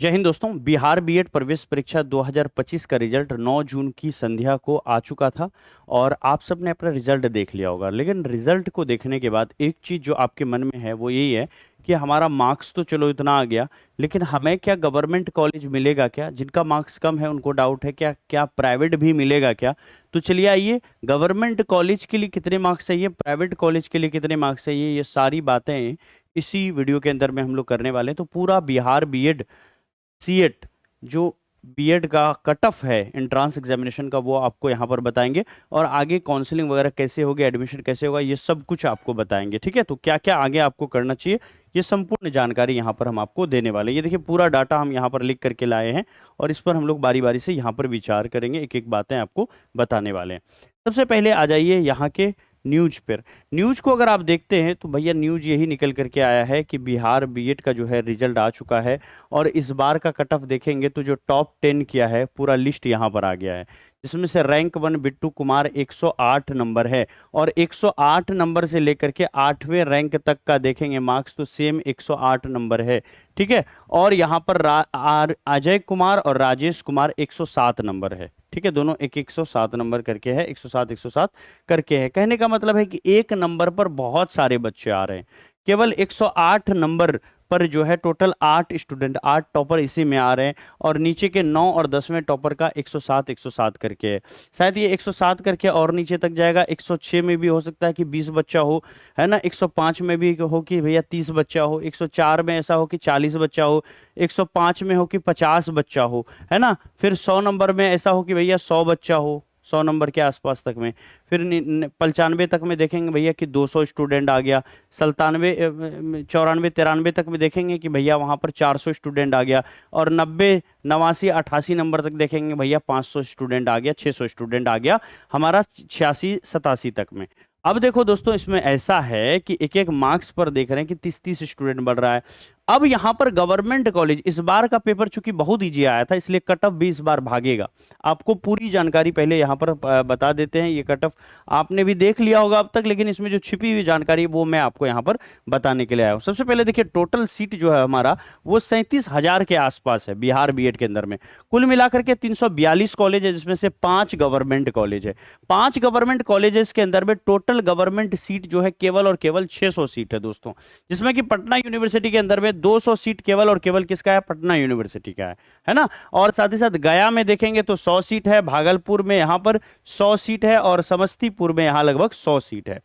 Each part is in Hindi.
जय हिंद दोस्तों। बिहार बीएड प्रवेश परीक्षा 2025 का रिजल्ट 9 जून की संध्या को आ चुका था और आप सबने अपना रिजल्ट देख लिया होगा। लेकिन रिजल्ट को देखने के बाद एक चीज़ जो आपके मन में है वो यही है कि हमारा मार्क्स तो चलो इतना आ गया, लेकिन हमें क्या गवर्नमेंट कॉलेज मिलेगा क्या? जिनका मार्क्स कम है उनको डाउट है क्या क्या प्राइवेट भी मिलेगा क्या? तो चलिए आइए, गवर्नमेंट कॉलेज के लिए कितने मार्क्स चाहिए, प्राइवेट कॉलेज के लिए कितने मार्क्स चाहिए, ये सारी बातें इसी वीडियो के अंदर में हम लोग करने वाले हैं। तो पूरा बिहार बीएड सीएट जो बीएड का कट ऑफ है एंट्रांस एग्जामिनेशन का, वो आपको यहाँ पर बताएंगे और आगे काउंसलिंग वगैरह कैसे होगी, एडमिशन कैसे होगा, ये सब कुछ आपको बताएंगे। ठीक है, तो क्या क्या आगे आपको करना चाहिए, ये संपूर्ण जानकारी यहाँ पर हम आपको देने वाले हैं। ये देखिए, पूरा डाटा हम यहाँ पर लिख करके लाए हैं और इस पर हम लोग बारी बारी से यहाँ पर विचार करेंगे, एक एक बातें आपको बताने वाले हैं। सबसे पहले आ जाइए यहाँ के न्यूज पर। न्यूज को अगर आप देखते हैं तो भैया न्यूज यही निकल करके आया है कि बिहार बीएड का जो है रिजल्ट आ चुका है और इस बार का कट ऑफ देखेंगे तो जो टॉप 10 किया है पूरा लिस्ट यहाँ पर आ गया है, जिसमें से रैंक 1 बिट्टू कुमार 108 नंबर है और 108 नंबर से लेकर के 8वें रैंक तक का देखेंगे मार्क्स तो सेम 108 नंबर है। ठीक है, और यहाँ पर अजय कुमार और राजेश कुमार 107 नंबर है। ठीक है, दोनों एक 107 नंबर करके है, 107 107 करके है। कहने का मतलब है कि एक नंबर पर बहुत सारे बच्चे आ रहे हैं। केवल 108 नंबर पर जो है टोटल 8 स्टूडेंट, 8 टॉपर इसी में आ रहे हैं और नीचे के 9 और 10वें टॉपर का 107 107 करके है। शायद ये 107 करके और नीचे तक जाएगा, 106 में भी हो सकता है कि 20 बच्चा हो, है ना, 105 में भी हो कि भैया 30 बच्चा हो, 104 में ऐसा हो कि 40 बच्चा हो, 105 में हो कि 50 बच्चा हो, है ना, फिर 100 नंबर में ऐसा हो कि भैया 100 बच्चा हो, 100 नंबर के आसपास तक में, फिर 95 तक में देखेंगे भैया कि 200 स्टूडेंट आ गया, 97 94 93 तक में देखेंगे कि भैया वहाँ पर 400 स्टूडेंट आ गया और 90 89 88 नंबर तक देखेंगे भैया 500 स्टूडेंट आ गया, 600 स्टूडेंट आ गया हमारा 86 87 तक में। अब देखो दोस्तों, इसमें ऐसा है कि एक एक मार्क्स पर देख रहे हैं कि 30 स्टूडेंट बढ़ रहा है। अब यहाँ पर गवर्नमेंट कॉलेज, इस बार का पेपर चूंकि बहुत इजी आया था इसलिए कट ऑफ भी इस बार भागेगा। आपको पूरी जानकारी पहले यहाँ पर बता देते हैं। ये कट ऑफ आपने भी देख लिया होगा अब तक, लेकिन इसमें जो छिपी हुई जानकारी है वो मैं आपको यहाँ पर बताने के लिए आया हूँ। सबसे पहले देखिए, टोटल सीट जो है हमारा वो 37,000 के आसपास है बिहार बीएड के अंदर में। कुल मिलाकर के 342 कॉलेज है, जिसमें से 5 गवर्नमेंट कॉलेज है। 5 गवर्नमेंट कॉलेजेस के अंदर में टोटल गवर्नमेंट सीट जो है केवल और केवल 600 सीट है दोस्तों, जिसमें कि पटना यूनिवर्सिटी के अंदर में 200 सीट केवल और केवल किसका है, पटना यूनिवर्सिटी का है ना। और साथ ही साथ गया में देखेंगे तो 100 सीट है, भागलपुर में यहां पर 100 सीट है और समस्तीपुर में यहां लगभग 100 सीट है।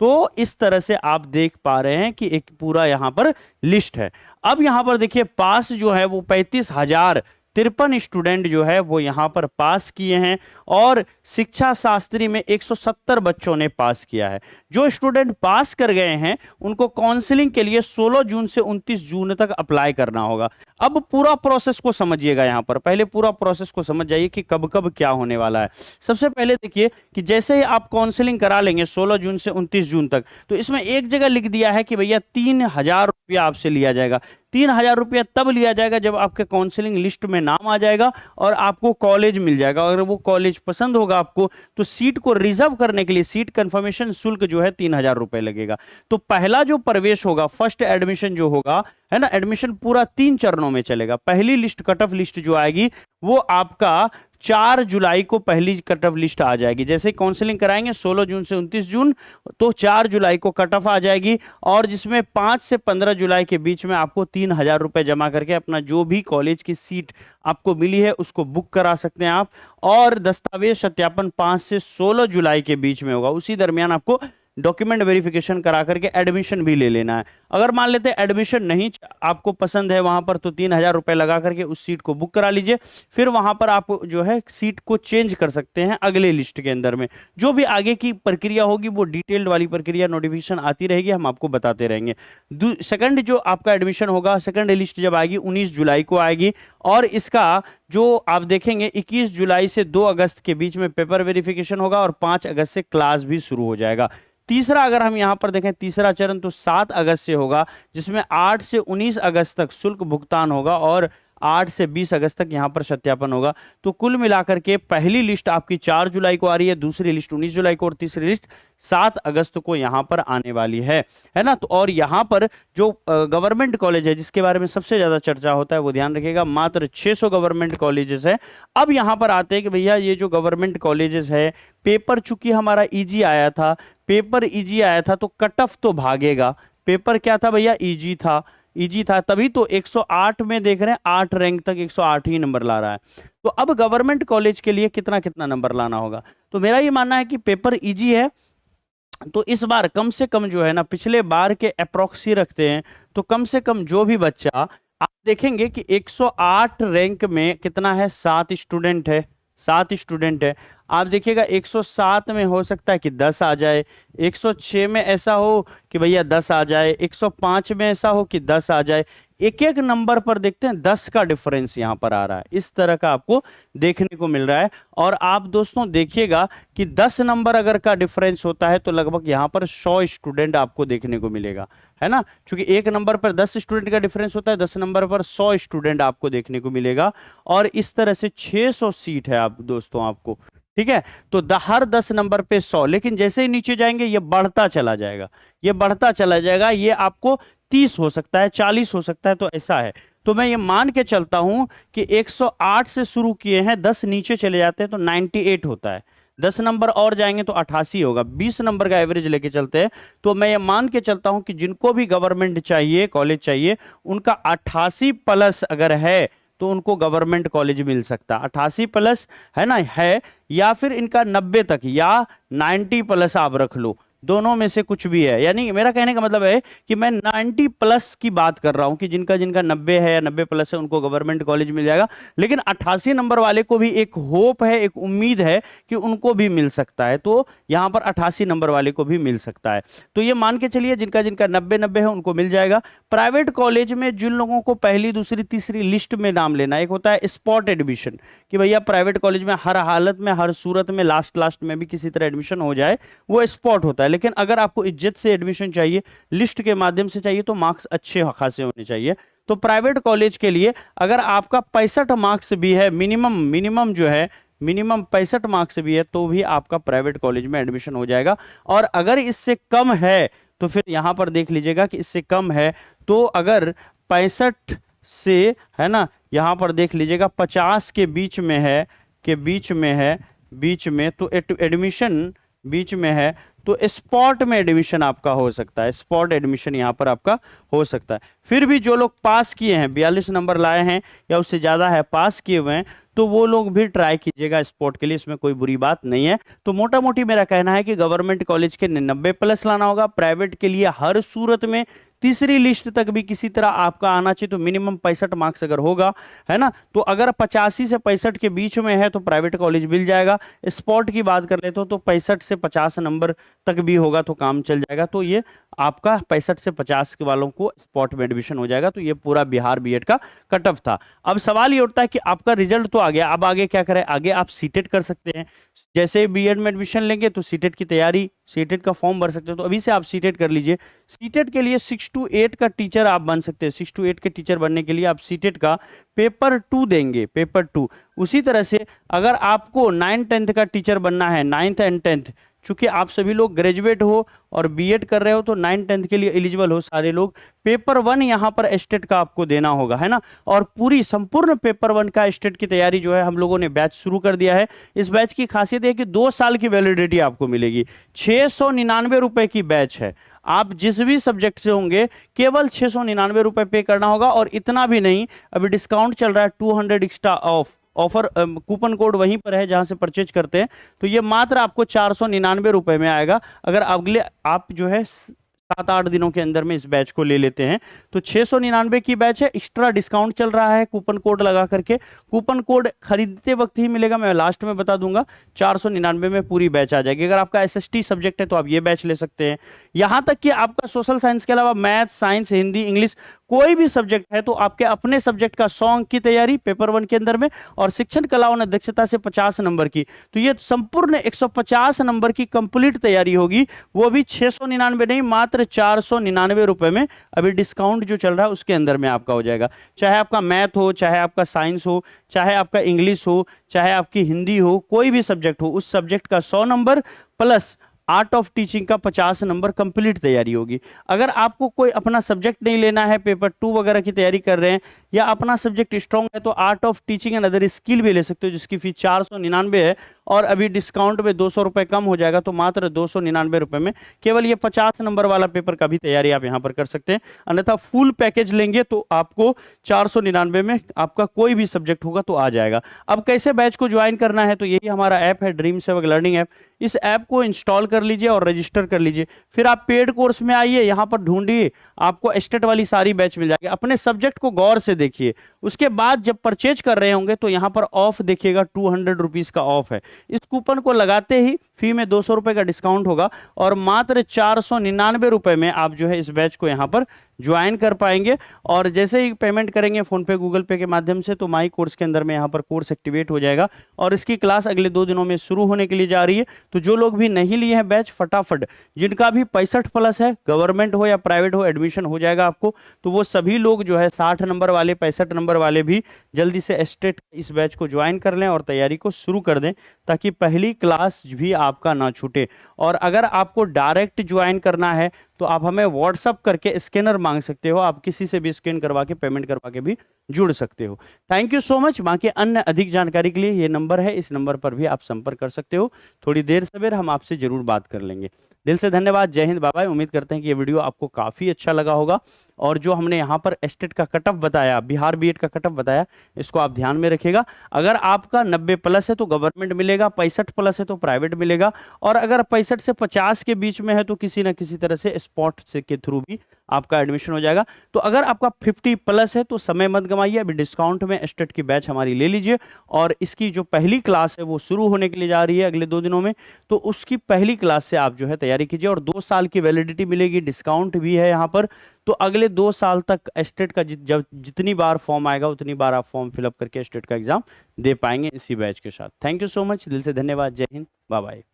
तो इस तरह से आप देख पा रहे हैं कि एक पूरा यहां पर लिस्ट है। अब यहां पर देखिए, पास जो है वो 35,053 स्टूडेंट जो है वो यहां पर पास किए हैं और शिक्षा शास्त्री में 170 बच्चों ने पास किया है। जो स्टूडेंट पास कर गए हैं उनको काउंसलिंग के लिए 16 जून से 29 जून तक अप्लाई करना होगा। अब पूरा प्रोसेस को समझिएगा, यहां पर पहले पूरा प्रोसेस को समझ जाइए कि कब कब क्या होने वाला है। सबसे पहले देखिए कि जैसे ही आप काउंसलिंग करा लेंगे 16 जून से 29 जून तक, तो इसमें एक जगह लिख दिया है कि भैया 3,000 रुपया आपसे लिया जाएगा। 3,000 रुपया तब लिया जाएगा जब आपके काउंसलिंग लिस्ट में नाम आ जाएगा और आपको कॉलेज मिल जाएगा। अगर वो कॉलेज पसंद होगा आपको तो सीट को रिजर्व करने के लिए सीट कंफर्मेशन शुल्क जो है 3,000 रुपए लगेगा। तो पहला जो प्रवेश होगा, फर्स्ट एडमिशन जो होगा, है ना, एडमिशन पूरा 3 चरणों में चलेगा। पहली लिस्ट, कट ऑफ लिस्ट जो आएगी वो आपका 4 जुलाई को पहली कट ऑफ लिस्ट आ जाएगी। जैसे काउंसलिंग कराएंगे 16 जून से 29 जून, तो 4 जुलाई को कट ऑफ आ जाएगी और जिसमें 5 से 15 जुलाई के बीच में आपको 3,000 रुपए जमा करके अपना जो भी कॉलेज की सीट आपको मिली है उसको बुक करा सकते हैं आप। और दस्तावेज सत्यापन 5 से 16 जुलाई के बीच में होगा। उसी दरमियान आपको डॉक्यूमेंट वेरिफिकेशन करा करके एडमिशन भी ले लेना है। अगर मान लेते हैं एडमिशन नहीं आपको पसंद है वहां पर, तो 3,000 रुपए लगा करके उस सीट को बुक करा लीजिए। फिर वहां पर आप जो है सीट को चेंज कर सकते हैं अगले लिस्ट के अंदर में। जो भी आगे की प्रक्रिया होगी वो डिटेल्ड वाली प्रक्रिया नोटिफिकेशन आती रहेगी, हम आपको बताते रहेंगे। सेकंड जो आपका एडमिशन होगा, सेकंड लिस्ट जब आएगी 19 जुलाई को आएगी और इसका जो आप देखेंगे 21 जुलाई से 2 अगस्त के बीच में पेपर वेरिफिकेशन होगा और 5 अगस्त से क्लास भी शुरू हो जाएगा। तीसरा अगर हम यहां पर देखें तीसरा चरण तो 7 अगस्त से होगा, जिसमें 8 से 19 अगस्त तक शुल्क भुगतान होगा और 8 से 20 अगस्त तक यहाँ पर सत्यापन होगा। तो कुल मिलाकर के पहली लिस्ट आपकी 4 जुलाई को आ रही है, दूसरी लिस्ट 19 जुलाई को और तीसरी लिस्ट 7 अगस्त को यहाँ पर आने वाली है ना। तो और यहाँ पर जो गवर्नमेंट कॉलेज है जिसके बारे में सबसे ज्यादा चर्चा होता है वो ध्यान रखिएगा, मात्र 600 गवर्नमेंट कॉलेजेस है। अब यहाँ पर आते हैं कि भैया ये जो गवर्नमेंट कॉलेजेस है, पेपर चूंकि हमारा इजी आया था, पेपर इजी आया था तो कट ऑफ तो भागेगा। पेपर क्या था भैया, इजी था, इजी था, तभी तो 108 में देख रहे हैं 8 रैंक तक 108 ही नंबर ला रहा है। तो अब गवर्नमेंट कॉलेज के लिए कितना कितना नंबर लाना होगा। तो मेरा ये मानना है कि पेपर इजी है तो इस बार कम से कम जो है ना, पिछले बार के अप्रोक्सी रखते हैं तो कम से कम जो भी बच्चा, आप देखेंगे कि 108 रैंक में कितना है, 7 स्टूडेंट है, 7 स्टूडेंट है। आप देखिएगा 107 में हो सकता है कि 10 आ जाए, 106 में ऐसा हो कि भैया 10 आ जाए, 105 में ऐसा हो कि 10 आ जाए। एक एक नंबर पर देखते हैं 10 का डिफरेंस यहां पर आ रहा है, इस तरह का आपको देखने को मिल रहा है। और आप दोस्तों देखिएगा कि 10 नंबर अगर का डिफरेंस होता है तो लगभग यहां पर 100 स्टूडेंट आपको देखने को मिलेगा, है ना। क्योंकि एक नंबर पर 10 स्टूडेंट का डिफरेंस होता है, 10 नंबर पर 100 स्टूडेंट आपको देखने को मिलेगा। और इस तरह से 600 सीट है आप दोस्तों आपको, ठीक है। तो हर 10 नंबर पे 100, लेकिन जैसे ही नीचे जाएंगे ये बढ़ता चला जाएगा, ये बढ़ता चला जाएगा, ये आपको 30 हो सकता है, 40 हो सकता है, तो ऐसा है। तो मैं ये मान के चलता हूं कि 108 से शुरू किए हैं, 10 नीचे चले जाते हैं तो 98 होता है, 10 नंबर और जाएंगे तो 88 होगा, 20 नंबर का एवरेज लेके चलते हैं। तो मैं ये मान के चलता हूं कि जिनको भी गवर्नमेंट चाहिए, कॉलेज चाहिए, उनका 88 प्लस अगर है तो उनको गवर्नमेंट कॉलेज मिल सकता है। 88 प्लस है ना, है, या फिर इनका 90 तक या 90 प्लस आप रख लो, दोनों में से कुछ भी है। यानी मेरा कहने का मतलब है कि मैं 90 प्लस की बात कर रहा हूं कि जिनका जिनका 90 है या 90 प्लस है उनको गवर्नमेंट कॉलेज मिल जाएगा। लेकिन 88 नंबर वाले को भी एक होप है, एक उम्मीद है कि उनको भी मिल सकता है, तो यहां पर 88 नंबर वाले को भी मिल सकता है। तो ये मान के चलिए जिनका जिनका 90 है उनको मिल जाएगा। प्राइवेट कॉलेज में जिन लोगों को पहली दूसरी तीसरी लिस्ट में नाम लेना, एक होता है स्पॉट एडमिशन कि भैया प्राइवेट कॉलेज में हर हालत में, हर सूरत में, लास्ट में भी किसी तरह एडमिशन हो जाए, वो स्पॉट होता है। लेकिन अगर आपको इज्जत से एडमिशन चाहिए, लिस्ट के माध्यम से चाहिए, तो मार्क्स अच्छे खासे होने चाहिए। तो प्राइवेट कॉलेज के लिए अगर आपका 65 मार्क्स भी है, मिनिमम जो है, मिनिमम 65 मार्क्स भी है, तो भी आपका प्राइवेट कॉलेज में एडमिशन हो जाएगा। और अगर इससे कम है तो फिर यहां पर देख लीजिएगा कि इससे कम है तो अगर 65 से, है ना, यहां पर देख लीजिएगा 50 के बीच में है, बीच में तो एडमिशन बीच में है तो स्पॉट में एडमिशन आपका हो सकता है, स्पॉट एडमिशन यहां पर आपका हो सकता है। फिर भी जो लोग पास किए हैं, 42 नंबर लाए हैं या उससे ज्यादा है, पास किए हुए हैं, तो वो लोग भी ट्राई कीजिएगा स्पॉट के लिए, इसमें कोई बुरी बात नहीं है। तो मोटा मोटी मेरा कहना है कि गवर्नमेंट कॉलेज के 90 प्लस लाना होगा, प्राइवेट के लिए हर सूरत में तीसरी लिस्ट तक भी किसी तरह आपका आना चाहिए, तो मिनिमम 65 मार्क्स अगर होगा, है ना, तो अगर 85 से 65 के बीच में है तो प्राइवेट कॉलेज मिल जाएगा। स्पॉट की बात कर लेते हो तो 65 से 50 नंबर तक भी होगा तो काम चल जाएगा। तो ये आपका 65 से 50 के वालों को स्पॉट में एडमिशन हो जाएगा। तो ये पूरा बिहार बीएड का कट ऑफ था। अब सवाल ये उठता है कि आपका रिजल्ट तो आ गया, अब आगे क्या करें, आगे आप सीटेट कर सकते हैं। जैसे ही बीएड में एडमिशन लेंगे तो सीटेट की तैयारी, सीटेट का फॉर्म भर सकते हो, तो अभी से आप सीटेट कर लीजिए। सीटेट के लिए 6 to 8 का टीचर आप बन सकते हैं। 6 to 8 के टीचर बनने के लिए आप सीटेट का पेपर 2 देंगे, पेपर 2। उसी तरह से अगर आपको 9th-10th का टीचर बनना है, 9th and 10th, चूंकि आप सभी लोग ग्रेजुएट हो और बीएड कर रहे हो तो 9th-10th के लिए एलिजिबल हो सारे लोग, पेपर 1 यहां पर स्टेट का आपको देना होगा, है ना। और पूरी संपूर्ण पेपर 1 का स्टेट की तैयारी जो है हम लोगों ने बैच शुरू कर दिया है। इस बैच की खासियत है कि 2 साल की वैलिडिटी आपको मिलेगी। 699 रुपए की बैच है। आप जिस भी सब्जेक्ट से होंगे केवल 699 रुपए पे करना होगा। और इतना भी नहीं, अभी डिस्काउंट चल रहा है, 200 एक्स्ट्रा ऑफर, कूपन कोड वहीं पर है जहां से परचेज करते हैं। तो ये मात्र आपको 499 रुपए में आएगा अगर अगले आप जो है 7-8 दिनों के अंदर में इस बैच को ले लेते हैं। तो 699 की बैच है, एक्स्ट्रा डिस्काउंट चल रहा है कूपन कोड लगा करके। कूपन कोड खरीदते वक्त ही मिलेगा, मैं लास्ट में बता दूंगा। 499 में पूरी बैच आ जाएगी। अगर आपका एसएसटी सब्जेक्ट है तो आप ये बैच ले सकते हैं। यहां तक कि आपका सोशल साइंस के अलावा मैथ, साइंस, हिंदी, इंग्लिश कोई भी सब्जेक्ट है तो आपके अपने सब्जेक्ट का 100 अंक की तैयारी पेपर 1 के अंदर में, और शिक्षण कला और अध्यक्षता से 50 नंबर की। तो ये संपूर्ण 150 नंबर की कंप्लीट तैयारी होगी, वो भी 699 नहीं, मात्र 499 रुपए में। अभी डिस्काउंट जो चल रहा है उसके अंदर में आपका हो जाएगा। चाहे आपका मैथ हो, चाहे आपका साइंस हो, चाहे आपका इंग्लिश हो, चाहे आपकी हिंदी हो, कोई भी सब्जेक्ट हो, उस सब्जेक्ट का 100 number plus art of teaching का 50 नंबर कंप्लीट तैयारी होगी। अगर आपको कोई अपना सब्जेक्ट नहीं लेना है, पेपर 2 वगैरह की तैयारी कर रहे हैं, या अपना सब्जेक्ट स्ट्रांग है, तो art of teaching and other skill भी ले सकते हो, जिसकी फीस 499 है, और अभी डिस्काउंट में 200 रुपए कम हो जाएगा, तो मात्र 299 रुपए में केवल ये 50 नंबर वाला पेपर का भी तैयारी आप यहाँ पर कर सकते हैं। अन्यथा फुल पैकेज लेंगे तो आपको 499 में आपका कोई भी सब्जेक्ट होगा तो आ जाएगा। अब कैसे बैच को ज्वाइन करना है, तो यही हमारा ऐप है, ड्रीम सेवक लर्निंग ऐप। इस ऐप को इंस्टॉल कर लीजिए और रजिस्टर कर लीजिए। फिर आप पेड कोर्स में आइए, यहाँ पर ढूंढिए, आपको एस्टेट वाली सारी बैच मिल जाएगी। अपने सब्जेक्ट को गौर से देखिए, उसके बाद जब परचेज कर रहे होंगे तो यहाँ पर ऑफ देखिएगा, 200 रुपीज का ऑफ है। इस कूपन को लगाते ही फी में 200 रुपए का डिस्काउंट होगा, और मात्र 499 रुपए में आप जो है इस बैच को यहाँ पर ज्वाइन कर पाएंगे। और जैसे ही पेमेंट करेंगे फोन पे, गूगल पे के माध्यम से, तो माई कोर्स के अंदर में यहाँ पर कोर्स एक्टिवेट हो जाएगा, और इसकी क्लास अगले 2 दिनों में शुरू होने के लिए जा रही है। तो जो लोग भी नहीं लिए हैं बैच, फटाफट, जिनका भी 65 प्लस है, गवर्नमेंट हो या प्राइवेट हो, एडमिशन हो जाएगा आपको, तो वो सभी लोग जो है 60 नंबर वाले, 65 नंबर वाले भी जल्दी से एस्टेट इस बैच को ज्वाइन कर लें और तैयारी को शुरू कर दें, ताकि पहली क्लास भी आपका ना छूटे। और अगर आपको डायरेक्ट ज्वाइन करना है तो आप हमें व्हाट्सअप करके स्कैनर मांग सकते हो, आप किसी से भी स्कैन करवा के, पेमेंट करवा के भी जुड़ सकते हो। Thank you so much. बाकी अन्य अधिक जानकारी के लिए ये नंबर है, इस नंबर पर भी आप संपर्क कर सकते हो। थोड़ी देर सवेर हम आपसे जरूर बात कर लेंगे। दिल से धन्यवाद। जय हिंद, बाय बाय। उम्मीद करते हैं कि ये वीडियो आपको काफी अच्छा लगा होगा, और जो हमने यहाँ पर एस्टेट का कटअप बताया, बिहार बीएड का कटअप बताया, इसको आप ध्यान में रखिएगा। अगर आपका 90 प्लस है तो गवर्नमेंट मिलेगा, 65 प्लस है तो प्राइवेट मिलेगा, और अगर 65 से 50 के बीच में है तो किसी ना किसी तरह से स्पॉट से के थ्रू भी आपका एडमिशन हो जाएगा। तो अगर आपका 50 प्लस है तो समय मत गंवाइए, अभी डिस्काउंट में एस्टेट की बैच हमारी ले लीजिए, और इसकी जो पहली क्लास है वो शुरू होने के लिए जा रही है अगले 2 दिनों में, तो उसकी पहली क्लास से आप जो है तैयारी कीजिए, और 2 साल की वैलिडिटी मिलेगी, डिस्काउंट भी है यहाँ पर। तो अगले 2 साल तक एस्टेट का जब जितनी बार फॉर्म आएगा उतनी बार आप फॉर्म फिलअप करके एस्टेट का एग्जाम दे पाएंगे इसी बैच के साथ। थैंक यू सो मच, दिल से धन्यवाद। जय हिंद, बाय बाय।